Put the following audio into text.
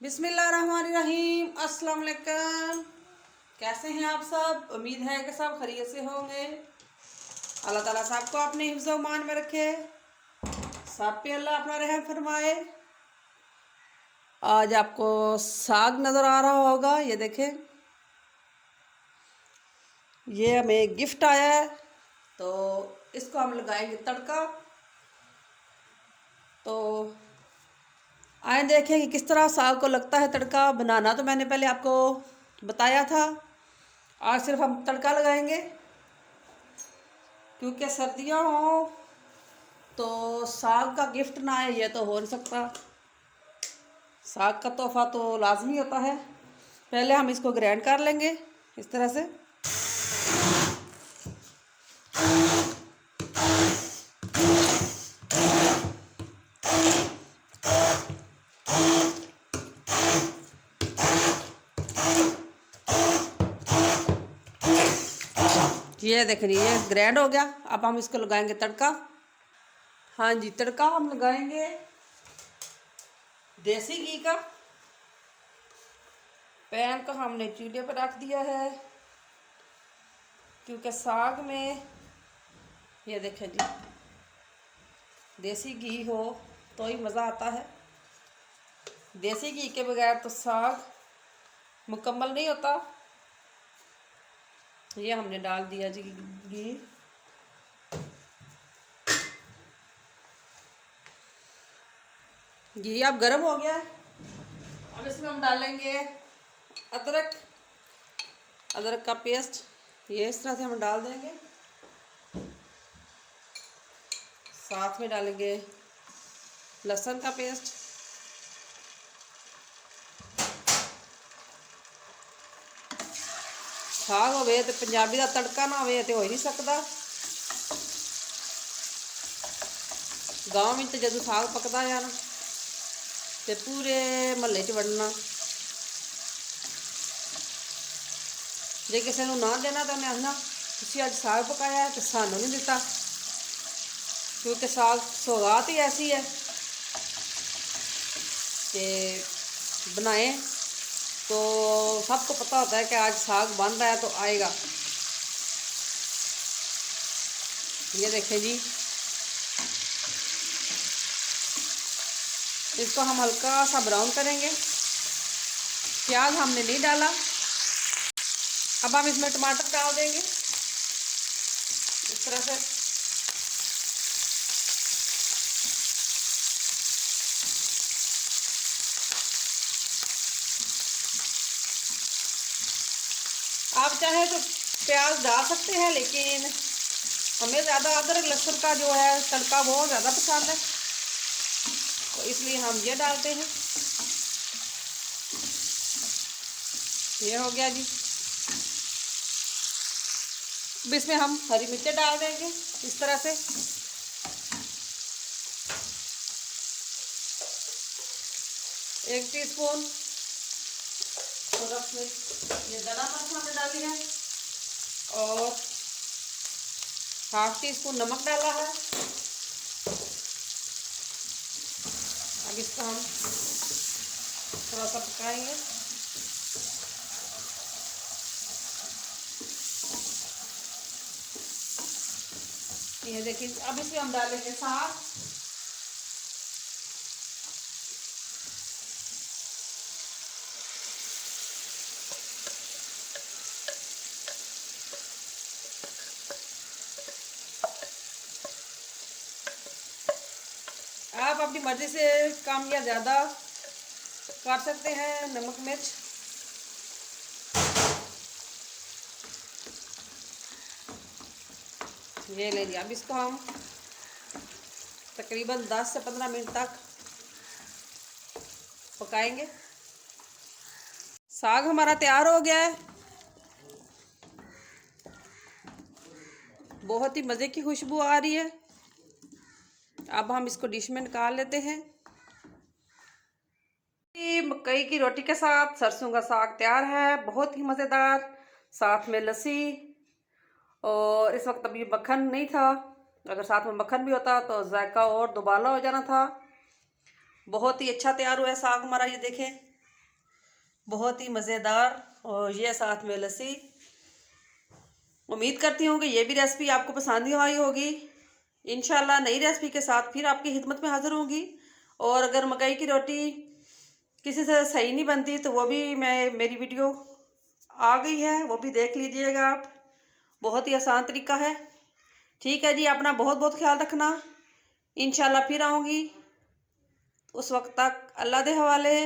बिस्मिल्लाहिर्रहमानिर्रहीम। अस्सलाम वालेकुम। कैसे हैं आप सब? उम्मीद है कि सब खैरियत से होंगे। अल्लाह ताला सबको अपने हिफ्ज़ व मान में रखे, सब पे अल्लाह अपना रहम फरमाए। आज आपको साग नज़र आ रहा होगा, ये देखें, ये हमें गिफ्ट आया है तो इसको हम लगाएंगे तड़का। तो आए देखें कि किस तरह साग को लगता है तड़का। बनाना तो मैंने पहले आपको बताया था, आज सिर्फ हम तड़का लगाएंगे क्योंकि सर्दियाँ हों तो साग का गिफ्ट ना आए ये तो हो नहीं सकता। साग का तोहफा तो लाजमी होता है। पहले हम इसको ग्राइंड कर लेंगे इस तरह से। ये देख रही है ग्राइंड हो गया। अब हम इसको लगाएंगे तड़का। हाँ जी, तड़का हम लगाएंगे देसी घी का। पैन को हमने चूल्हे पर रख दिया है क्योंकि साग में, ये देखें जी, देसी घी हो तो ही मज़ा आता है। देसी घी के बगैर तो साग मुकम्मल नहीं होता। ये हमने डाल दिया जी घी। घी अब गर्म हो गया है। अब इसमें हम डालेंगे अदरक। अदरक का पेस्ट ये इस तरह से हम डाल देंगे। साथ में डालेंगे लहसुन का पेस्ट। साग होवे तो पंजाबी का तड़का ना होवे तो हो ही नहीं सकता। गाँव में तो जो साग पकता है ना तो पूरे महल्ले च वंडना। जे किसी को ना देना तो उन्हें आखना तुसीं अज साग पकाया है तो सानू नहीं दिता, क्योंकि साग सौगात ही ऐसी है कि बनाए तो सबको पता होता है कि आज साग बन रहा है तो आएगा। ये देखें जी, इसको हम हल्का सा ब्राउन करेंगे। प्याज हमने नहीं डाला। अब हम इसमें टमाटर डाल देंगे इस तरह से। आप चाहे तो प्याज डाल सकते हैं, लेकिन हमें ज़्यादा अदरक लहसुन का जो है तड़का बहुत ज़्यादा पसंद है तो इसलिए हम ये डालते हैं। ये हो गया जी। अब इसमें हम हरी मिर्चें डाल देंगे इस तरह से। एक टीस्पून ये धना मिर्च हमने डाली है और हाफ टी स्पून नमक डाला है। अब इसको हम थोड़ा सा पकाएंगे। ये देखिए, अब इसमें हम डालेंगे साग। आप अपनी मर्ज़ी से कम या ज़्यादा कर सकते हैं नमक मिर्च। ये ले लिया। अब इसको हम तकरीबन 10 से 15 मिनट तक पकाएंगे। साग हमारा तैयार हो गया है। बहुत ही मज़े की खुशबू आ रही है। अब हम इसको डिश में निकाल लेते हैं। मकई की रोटी के साथ सरसों का साग तैयार है, बहुत ही मज़ेदार। साथ में लस्सी, और इस वक्त अभी मक्खन नहीं था। अगर साथ में मक्खन भी होता तो जायका और दुबाला हो जाना था। बहुत ही अच्छा तैयार हुआ है साग हमारा, ये देखें। बहुत ही मज़ेदार, और ये साथ में लस्सी। उम्मीद करती हूँ कि ये भी रेसिपी आपको पसंद ही आई होगी। इंशाल्लाह नई रेसिपी के साथ फिर आपकी खिदमत में हाज़िर होंगी। और अगर मकई की रोटी किसी से सही नहीं बनती तो वो भी मेरी वीडियो आ गई है, वो भी देख लीजिएगा आप। बहुत ही आसान तरीका है। ठीक है जी, अपना बहुत बहुत ख्याल रखना। इंशाल्लाह फिर आऊँगी, उस वक्त तक अल्लाह दे हवाले।